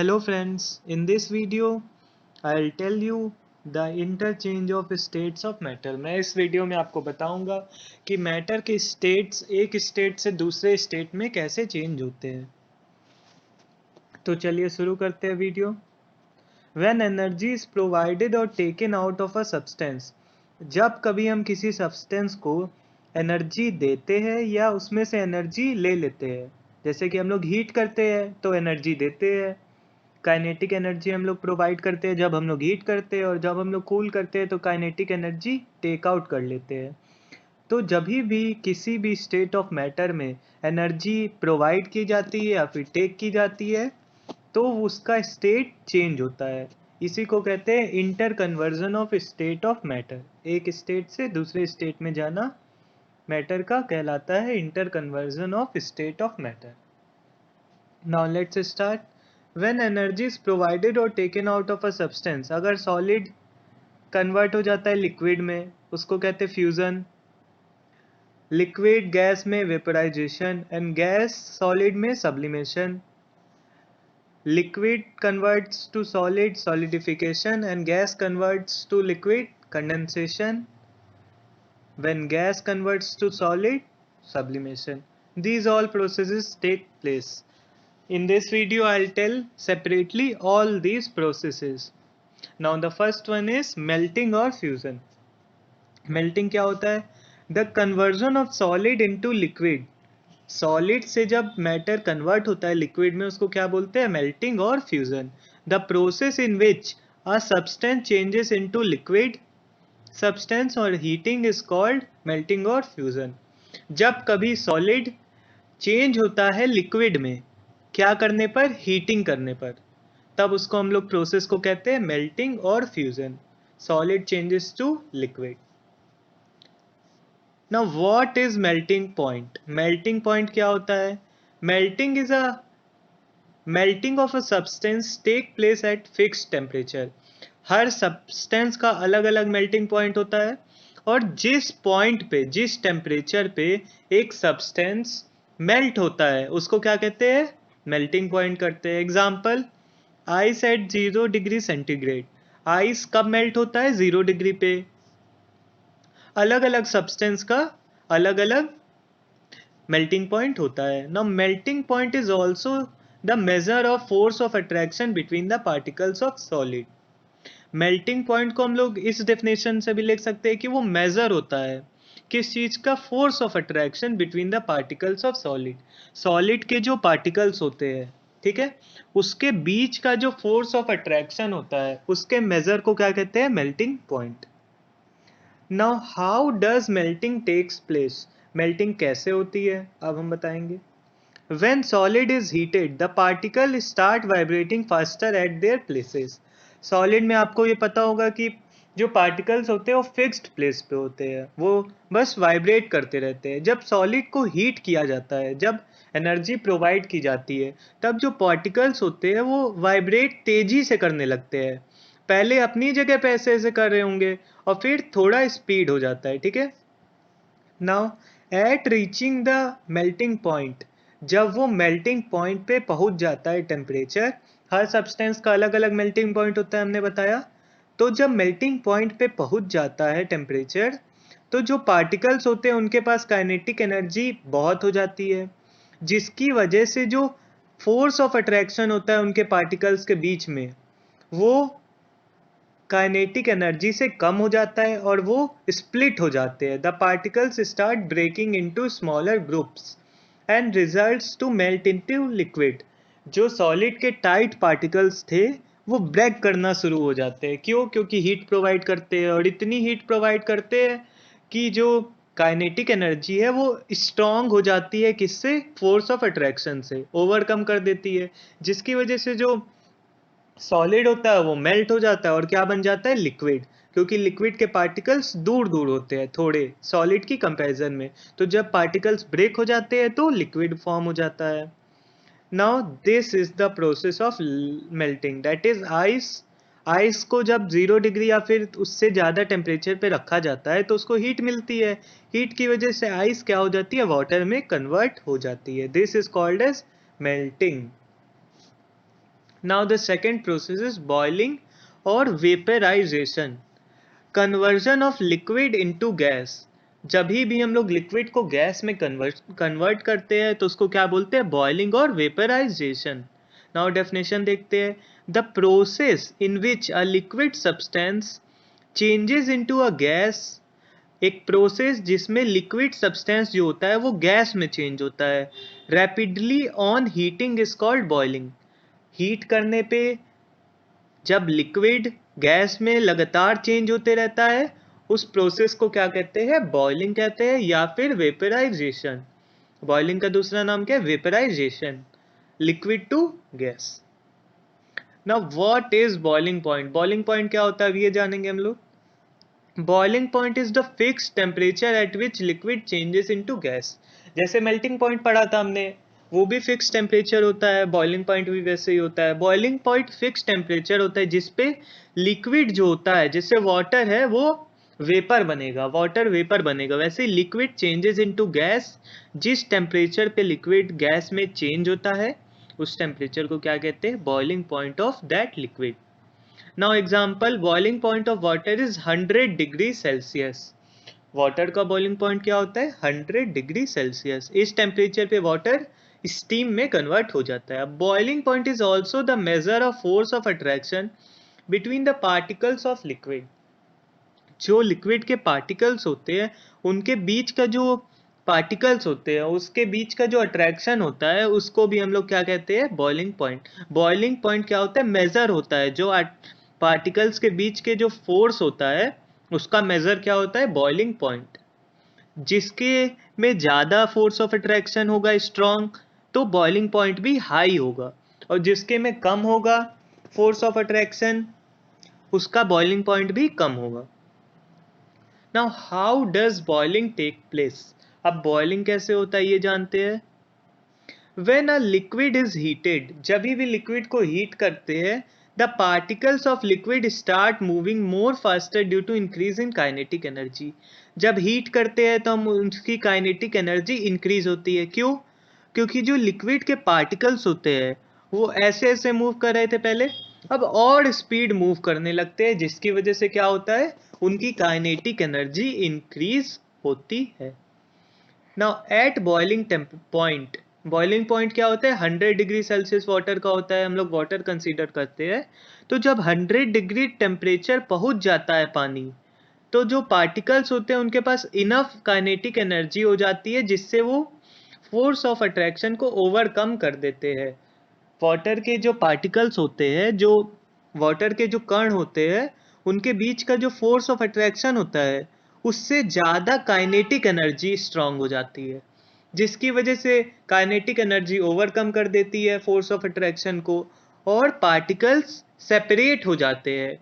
Hello friends, in this video I'll tell you the interchange of states of matter। मैं इस video में आपको बताऊंगा कि मैटर के स्टेट्स एक स्टेट से दूसरे स्टेट में कैसे चेंज होते हैं। तो चलिए शुरू करते हैं video. When energy is provided or taken out of a substance, जब कभी हम किसी सब्सटेंस को एनर्जी देते हैं या उसमें से एनर्जी ले लेते हैं, जैसे कि हम लोग हीट करते हैं तो एनर्जी देते हैं, काइनेटिक एनर्जी हम लोग प्रोवाइड करते हैं जब हम लोग हीट करते हैं, और जब हम लोग कूल करते हैं तो काइनेटिक एनर्जी टेक आउट कर लेते हैं। तो जब भी किसी भी स्टेट ऑफ मैटर में एनर्जी प्रोवाइड की जाती है या फिर टेक की जाती है तो उसका स्टेट चेंज होता है। इसी को कहते हैं inter conversion of state of matter. एक स्टेट से दूसरे स्टेट में जाना मैटर का कहलाता है inter conversion of state of matter. Now let's start. When energy is provided or taken out of a substance, अगर सॉलिड कन्वर्ट हो जाता है लिक्विड में उसको कहते हैं फ्यूजन, लिक्विड गैस में वेपराइजेशन एंड गैस सॉलिड में sublimation, liquid converts to solid solidification and gas converts to liquid condensation, when gas converts to solid sublimation. These all processes take place. In this video I'll tell separately all these processes. Now the first one is melting or fusion. Melting क्या होता है? The conversion of solid into liquid. Solid से जब matter convert होता है liquid में उसको क्या बोलते हैं? मेल्टिंग और fusion. The process in which a substance changes into liquid substance और हीटिंग इज कॉल्ड मेल्टिंग और फ्यूजन। जब कभी सॉलिड चेंज होता है लिक्विड में, क्या करने पर? हीटिंग करने पर, तब उसको हम लोग प्रोसेस को कहते हैं मेल्टिंग और fusion. Solid changes to liquid. Now what is melting point? Melting point क्या होता है? Melting is a melting of a substance take place at fixed temperature. हर सब्सटेंस का अलग अलग मेल्टिंग पॉइंट होता है, और जिस पॉइंट पे, जिस टेम्परेचर पे एक सब्सटेंस मेल्ट होता है उसको क्या कहते हैं? मेल्टिंग पॉइंट करते हैं। Example, ice eight 0 degree centigrade. Ice कब मेल्ट होता है? 0 डिग्री पे। अलग अलग सब्सटेंस का अलग अलग मेल्टिंग पॉइंट होता है। Now melting point is also the measure of force of attraction between the particles of solid. Melting point को हम लोग इस डेफिनेशन से भी लिख सकते हैं कि वो मेजर होता है किस चीज का? Force of attraction between the particles of solid. Solid के जो पार्टिकल्स होते हैं, ठीक है, उसके बीच का जो फोर्स ऑफ अट्रैक्शन होता है उसके मेजर को क्या कहते हैं? Melting point. Now how does melting takes place? Melting कैसे होती है अब हम बताएंगे। When solid is heated, the particle start vibrating faster at their places. Solid में आपको ये पता होगा कि जो पार्टिकल्स होते हैं वो फिक्स्ड प्लेस पे होते हैं, वो बस वाइब्रेट करते रहते हैं। जब सॉलिड को हीट किया जाता है, जब एनर्जी प्रोवाइड की जाती है, तब जो पार्टिकल्स होते हैं वो वाइब्रेट तेजी से करने लगते हैं। पहले अपनी जगह पे ऐसे ऐसे कर रहे होंगे और फिर थोड़ा स्पीड हो जाता है, ठीक है। Now at reaching the melting point, जब वो मेल्टिंग पॉइंट पे पहुंच जाता है टेम्परेचर, हर सब्सटेंस का अलग अलग मेल्टिंग पॉइंट होता है हमने बताया। तो जब मेल्टिंग पॉइंट पे पहुंच जाता है टेम्परेचर, तो जो पार्टिकल्स होते हैं उनके पास काइनेटिक एनर्जी बहुत हो जाती है, जिसकी वजह से जो फोर्स ऑफ अट्रैक्शन होता है उनके पार्टिकल्स के बीच में, वो काइनेटिक एनर्जी से कम हो जाता है और वो स्प्लिट हो जाते हैं। The particles start breaking into smaller groups and results to melt into liquid. जो सॉलिड के टाइट पार्टिकल्स थे वो ब्रेक करना शुरू हो जाते हैं। क्यों? क्योंकि हीट प्रोवाइड करते हैं, और इतनी हीट प्रोवाइड करते हैं कि जो काइनेटिक एनर्जी है वो स्ट्रांग हो जाती है। किससे? फोर्स ऑफ अट्रैक्शन से ओवरकम कर देती है, जिसकी वजह से जो सॉलिड होता है वो मेल्ट हो जाता है और क्या बन जाता है? लिक्विड। क्योंकि लिक्विड के पार्टिकल्स दूर दूर होते हैं थोड़े सॉलिड की कंपैरिजन में, तो जब पार्टिकल्स ब्रेक हो जाते हैं तो लिक्विड फॉर्म हो जाता है। Now this is the process of melting, that is ice. Ice को जब 0 डिग्री या फिर उससे ज़्यादा टेम्परेचर पे रखा जाता है तो उसको हीट मिलती है। हीट की वजह से आइस क्या हो जाती है? वाटर में कन्वर्ट हो जाती है। This is called as melting. Now the second process is boiling और vaporisation, conversion of liquid into gas. जब भी हम लोग लिक्विड को गैस में कन्वर्ट करते हैं तो उसको क्या बोलते हैं, बॉइलिंग और वेपराइजेशन। नाउ डेफिनेशन देखते हैं, the process in which a liquid substance changes into a gas, एक प्रोसेस जिसमें लिक्विड सब्सटेंस जो होता है वो गैस में चेंज होता है, rapidly on heating is called boiling. Heat करने पे जब लिक्विड गैस में लगातार चेंज होते रहता है, उस प्रोसेस को क्या कहते हैं, बॉइलिंग कहते हैं या फिर वेपराइजेशन। बॉइलिंग का दूसरा नाम क्या है, vaporization, liquid to gas. Now what is boiling point, boiling point क्या होता है ये जानेंगे हम लोग। Boiling point is the fix temperature at which liquid changes into gas. जैसे मेल्टिंग पॉइंट पढ़ा था हमने, वो भी फिक्स टेम्परेचर होता है, बॉइलिंग पॉइंट भी वैसे ही होता है। बॉइलिंग पॉइंट फिक्स टेम्परेचर होता है जिसपे लिक्विड जो होता है, जैसे वाटर है वो वेपर बनेगा, वाटर वेपर बनेगा, वैसे लिक्विड चेंजेस इनटू गैस। जिस टेम्परेचर पे लिक्विड गैस में चेंज होता है उस टेम्परेचर को क्या कहते हैं, boiling point of that liquid. Now example, boiling point of water is 100 degree Celsius. Water का बॉइलिंग पॉइंट क्या होता है, 100 डिग्री सेल्सियस। इस टेम्परेचर पे वाटर स्टीम में कन्वर्ट हो जाता है। Boiling point is also the measure of force of attraction between the particles of liquid. जो लिक्विड के पार्टिकल्स होते हैं उनके बीच का जो पार्टिकल्स होते हैं उसके बीच का जो अट्रैक्शन होता है उसको भी हम लोग क्या कहते हैं, बॉइलिंग पॉइंट। बॉइलिंग पॉइंट क्या होता है, मेजर होता है, जो पार्टिकल्स के बीच के जो फोर्स होता है उसका मेजर क्या होता है, बॉइलिंग पॉइंट। जिसके में ज्यादा फोर्स ऑफ अट्रैक्शन होगा स्ट्रॉन्ग, तो बॉइलिंग पॉइंट भी हाई होगा, और जिसके में कम होगा फोर्स ऑफ अट्रैक्शन उसका बॉइलिंग पॉइंट भी कम होगा। Now how does boiling take place, अब बॉइलिंग कैसे होता है ये जानते हैं। When a liquid is heated, जब भी लिक्विड को हीट करते हैं, the particles of liquid start moving more faster due to increase in kinetic energy। जब हीट करते हैं तो हम उसकी काइनेटिक एनर्जी इंक्रीज होती है। क्यों, क्योंकि जो लिक्विड के पार्टिकल्स होते हैं वो ऐसे ऐसे मूव कर रहे थे पहले, अब और स्पीड मूव करने लगते हैं, जिसकी वजह से क्या होता है, उनकी काइनेटिक एनर्जी इंक्रीज होती है। Now at boiling point, boiling point क्या होता है, 100 डिग्री सेल्सियस वाटर का होता है, हम लोग वाटर कंसीडर करते हैं। तो जब 100 डिग्री टेम्परेचर पहुंच जाता है पानी, तो जो पार्टिकल्स होते हैं उनके पास इनफ काइनेटिक एनर्जी हो जाती है जिससे वो फोर्स ऑफ अट्रैक्शन को ओवरकम कर देते हैं। वाटर के जो पार्टिकल्स होते हैं, जो वाटर के जो कण होते हैं, उनके बीच का जो फोर्स ऑफ अट्रैक्शन होता है उससे ज़्यादा काइनेटिक एनर्जी स्ट्रांग हो जाती है, जिसकी वजह से काइनेटिक एनर्जी ओवरकम कर देती है फोर्स ऑफ अट्रैक्शन को, और पार्टिकल्स सेपरेट हो जाते हैं।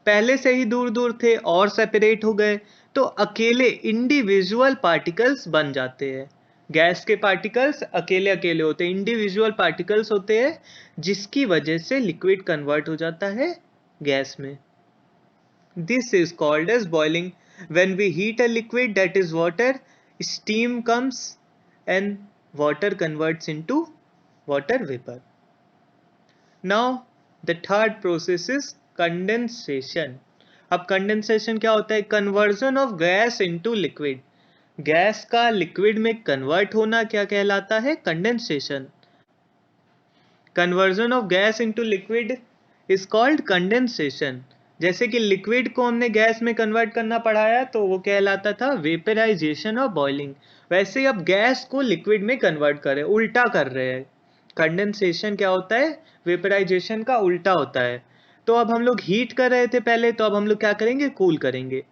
पहले से ही दूर दूर थे और सेपरेट हो गए, तो अकेले इंडिविजुअल पार्टिकल्स बन जाते हैं। गैस के पार्टिकल्स अकेले अकेले होते हैं, इंडिविजुअल पार्टिकल्स होते हैं, जिसकी वजह से लिक्विड कन्वर्ट हो जाता है गैस में। This is called as boiling. When we heat a liquid, that is water, steam comes and water converts into water vapor. Now the third process is condensation. अब condensation क्या होता है, conversion of gas into liquid। Gas का liquid में convert होना क्या कहलाता है, condensation. Conversion of gas into liquid is called condensation. जैसे कि लिक्विड को हमने गैस में कन्वर्ट करना पढ़ाया तो वो कहलाता था वेपराइजेशन और बॉइलिंग, वैसे अब गैस को लिक्विड में कन्वर्ट करें, उल्टा कर रहे हैं। कंडेंसेशन क्या होता है, वेपराइजेशन का उल्टा होता है। तो अब हम लोग हीट कर रहे थे पहले, तो अब हम लोग क्या करेंगे, कूल करेंगे।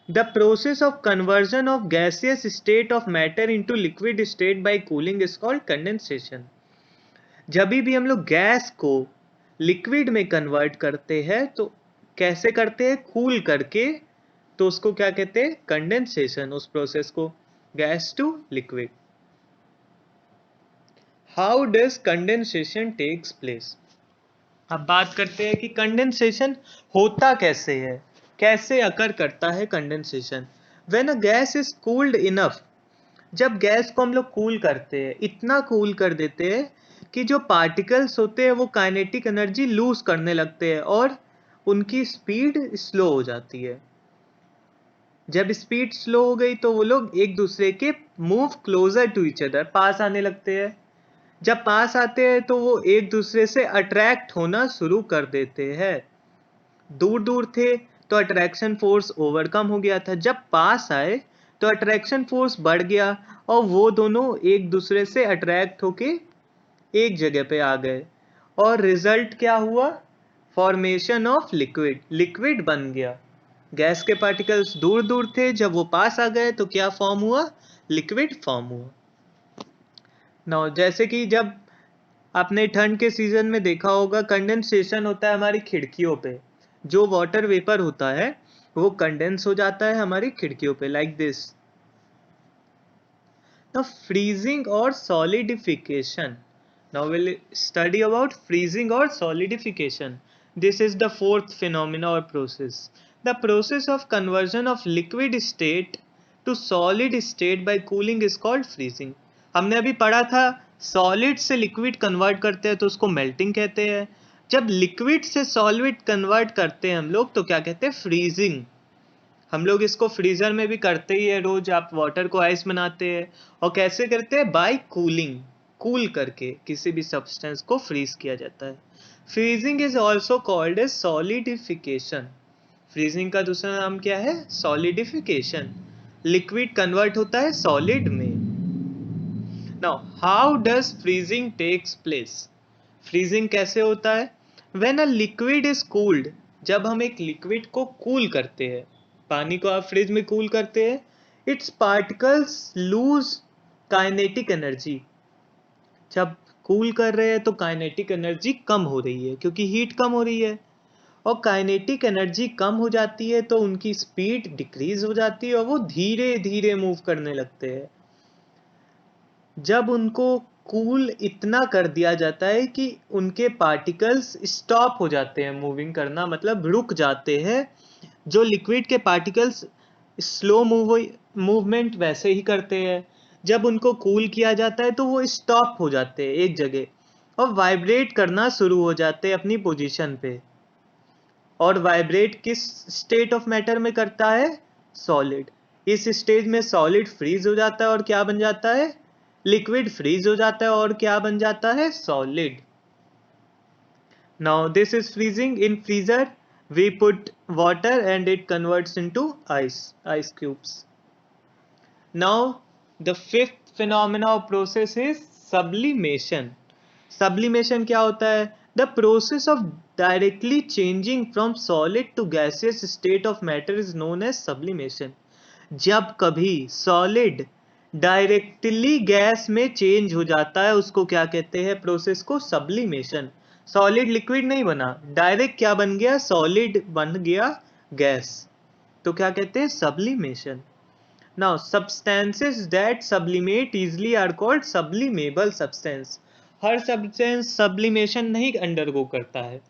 The process of conversion of gaseous state of matter into liquid state by cooling is called condensation. जब भी हम लोग गैस को लिक्विड में कन्वर्ट करते हैं तो कैसे करते हैं, कूल करके, तो उसको क्या कहते हैं, कंडेंसेशन, उस प्रोसेस को, gas to liquid. How does condensation takes place. अब बात करते हैं कि कंडेंसेशन होता कैसे है, कैसे अकर करता है condensation. When a gas is cooled enough, जब गैस को हम लोग कूल करते हैं, इतना कूल कर देते हैं कि जो पार्टिकल्स होते हैं वो काइनेटिक एनर्जी लूज करने लगते हैं और उनकी स्पीड स्लो हो जाती है। जब स्पीड स्लो हो गई तो वो लोग एक दूसरे के move closer to each other, पास आने लगते हैं। जब पास आते हैं तो वो एक दूसरे से अट्रैक्ट होना शुरू कर देते हैं। दूर दूर थे तो अट्रैक्शन फोर्स ओवरकम हो गया था, जब पास आए तो अट्रैक्शन फोर्स बढ़ गया और वो दोनों एक दूसरे से अट्रैक्ट होके एक जगह पे आ गए और रिजल्ट क्या हुआ? फॉर्मेशन ऑफ लिक्विड, लिक्विड बन गया। गैस के पार्टिकल्स दूर दूर थे, जब वो पास आ गए तो क्या फॉर्म हुआ? लिक्विड फॉर्म हुआ। नाउ जैसे कि जब आपने ठंड के सीजन में देखा होगा कंडेंसेशन होता है हमारी खिड़कियों पे, जो वाटर वेपर होता है वो कंडेंस हो जाता है हमारी खिड़कियों पे, लाइक दिस। नाउ फ्रीजिंग और solidification, now will study about freezing और solidification. This is the fourth phenomena और process. The process of conversion of liquid state to solid state by cooling is called freezing. हमने अभी पढ़ा था solid से liquid convert करते हैं तो उसको मेल्टिंग कहते हैं। जब लिक्विड से सॉलिड कन्वर्ट करते हैं हम लोग तो क्या कहते हैं? फ्रीजिंग। हम लोग इसको फ्रीजर में भी करते ही है रोज, आप वाटर को आइस बनाते हैं। और कैसे करते हैं? बाय कूलिंग, कूल करके किसी भी सब्सटेंस को फ्रीज किया जाता है। Freezing is also called as solidification. Freezing का दूसरा नाम क्या है? सॉलिडिफिकेशन। लिक्विड कन्वर्ट होता है सॉलिड में। Now how does freezing takes place? Freezing कैसे होता है? When a liquid is cooled, जब हम एक लिक्विड को कूल करते हैं, पानी को आप फ्रिज में कूल करते हैं, its particles lose kinetic energy. जब कूल कर रहे हैं तो काइनेटिक एनर्जी कम हो रही है क्योंकि हीट कम हो रही है, और काइनेटिक एनर्जी कम हो जाती है तो उनकी स्पीड डिक्रीज हो जाती है और वो धीरे धीरे मूव करने लगते हैं। जब उनको कूल इतना कर दिया जाता है कि उनके पार्टिकल्स स्टॉप हो जाते हैं मूविंग करना, मतलब रुक जाते हैं। जो लिक्विड के पार्टिकल्स स्लो मूवमेंट वैसे ही करते हैं, जब उनको कूल किया जाता है तो वो स्टॉप हो जाते हैं एक जगह और वाइब्रेट करना शुरू हो जाते हैं अपनी पोजीशन पे। और वाइब्रेट किस स्टेट ऑफ मैटर में करता है? सॉलिड। इस स्टेज में सॉलिड फ्रीज हो जाता है और क्या बन जाता है? लिक्विड फ्रीज हो जाता है और क्या बन जाता है? Solid. Now this is freezing. In freezer we put water and it converts into ice cubes. Now the fifth phenomena or process is sublimation. Sublimation क्या होता है? The process of directly changing from solid to gaseous state of matter is known as sublimation. जब कभी solid directly gas में change हो जाता है उसको क्या कहते हैं? प्रोसेस को सब्लिमेशन। सॉलिड लिक्विड नहीं बना, डायरेक्ट क्या बन गया? सॉलिड बन गया गैस, तो क्या कहते हैं? Sublimation. Now substances that sublimate easily are called sublimable substance. हर सब्सटेंस सब्लिमेशन नहीं अंडरगो करता है,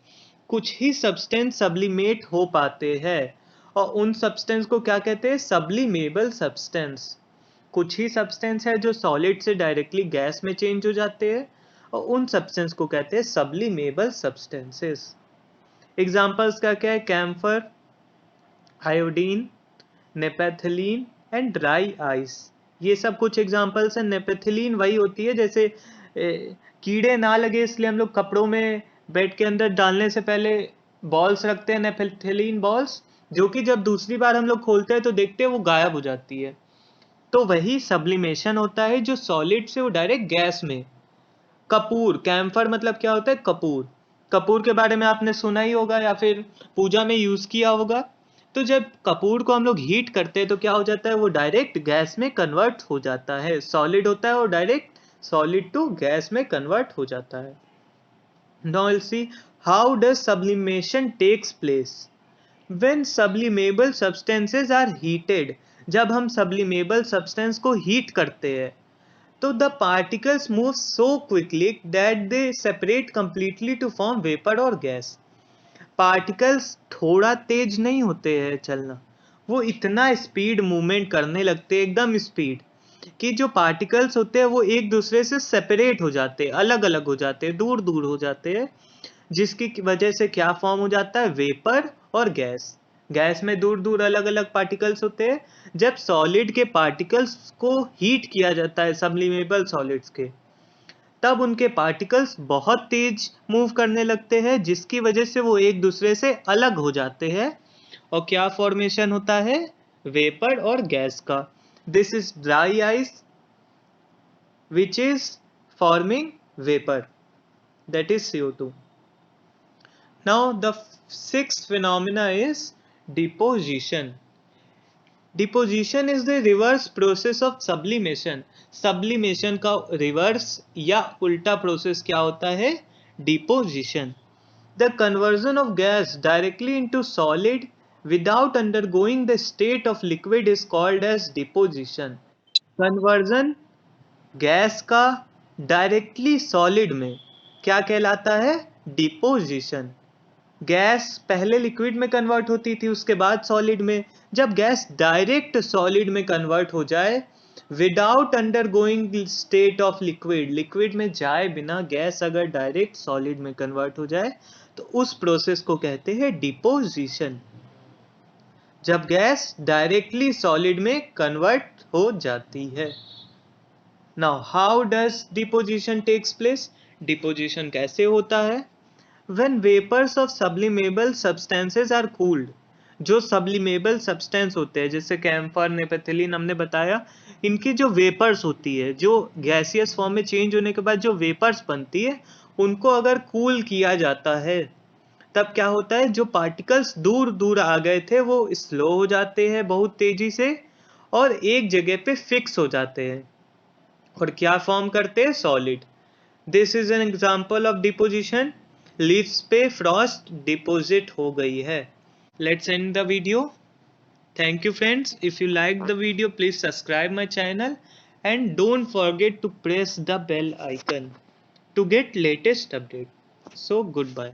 कुछ ही सब्सटेंस सब्लिमेट हो पाते हैं और उन सब्सटेंस को क्या कहते हैं? Sublimable substance. कुछ ही सब्सटेंस है जो सॉलिड से डायरेक्टली गैस में चेंज हो जाते हैं और उन सब्सटेंस को कहते हैं सब्लिमेबल सब्सटेंसेस। एग्जांपल्स क्या क्या है? Camphor, iodine, naphthalene and dry ice, ये सब कुछ एग्जांपल्स हैं। नेपेथिलीन वही होती है जैसे कीड़े ना लगे इसलिए हम लोग कपड़ों में बेड के अंदर डालने से पहले बॉल्स रखते हैं, नेपेथिलीन बॉल्स, जो कि जब दूसरी बार हम लोग खोलते हैं तो देखते हैं वो गायब हो जाती है। तो वही सब्लिमेशन होता है जो सॉलिड से वो डायरेक्ट गैस में। कपूर, कैम्फर मतलब क्या होता है? कपूर। कपूर के बारे में आपने सुना ही होगा या फिर पूजा में यूज किया होगा। तो जब कपूर को हम लोग हीट करते हैं तो क्या हो जाता है? वो डायरेक्ट गैस में कन्वर्ट हो जाता है। सॉलिड होता है और डायरेक्ट सॉलिड टू गैस में कन्वर्ट हो जाता है। Now we'll see how does sublimation takes place. When sublimable substances are heated, जब हम sublimable substance को हीट करते हैं तो the particles move so quickly that they separate completely to form vapor or gas. Particles थोड़ा तेज नहीं होते हैं चलना, वो इतना स्पीड मूवमेंट करने लगते हैं, एकदम स्पीड, कि जो पार्टिकल्स होते हैं वो एक दूसरे से सेपरेट हो जाते हैं, अलग अलग हो जाते हैं, दूर दूर हो जाते हैं, जिसकी वजह से क्या फॉर्म हो जाता है, वेपर और गैस। गैस में दूर दूर अलग अलग पार्टिकल्स होते हैं। जब सॉलिड के पार्टिकल्स को हीट किया जाता है, सब्लिमेबल सॉलिड्स के, तब उनके पार्टिकल्स बहुत तेज मूव करने लगते हैं, जिसकी वजह से वो एक दूसरे से अलग हो जाते हैं और क्या फॉर्मेशन होता है, वेपर और गैस का। This is dry ice which is forming vapour, that is CO2. Now the sixth phenomena is deposition. Deposition is the reverse process of sublimation. Sublimation का reverse या उल्टा process क्या होता है, deposition. The conversion of gas directly into solid without undergoing the state of liquid is called as deposition. Conversion gas का directly solid में क्या कहलाता है, डिपोजिशन। गैस पहले लिक्विड में कन्वर्ट होती थी, उसके बाद सॉलिड में। जब गैस डायरेक्ट सॉलिड में कन्वर्ट हो जाए without undergoing state of liquid, liquid में जाए बिना गैस अगर डायरेक्ट सॉलिड में कन्वर्ट हो जाए तो उस प्रोसेस को कहते हैं डिपोजिशन, जब गैस डायरेक्टली सॉलिड में कन्वर्ट हो जाती है। Now how does deposition takes place? Deposition कैसे होता है? When vapors of sublimable substances are cooled, जो sublimable substance होते हैं जैसे कैम्फर, नेपथलीन हमने बताया, इनकी जो वेपर्स होती है, जो गैसियस फॉर्म में चेंज होने के बाद जो वेपर्स बनती है, उनको अगर कूल किया जाता है तब क्या होता है, जो पार्टिकल्स दूर दूर आ गए थे वो स्लो हो जाते हैं बहुत तेजी से और एक जगह पे फिक्स हो जाते हैं और क्या फॉर्म करते हैं, solid. This is an example of deposition. Leaves पे फ्रॉस्ट डिपॉजिट हो गई है। Let's end the video. Thank you friends. If you like the video please subscribe my channel and don't forget to press the bell icon to get latest update. So goodbye.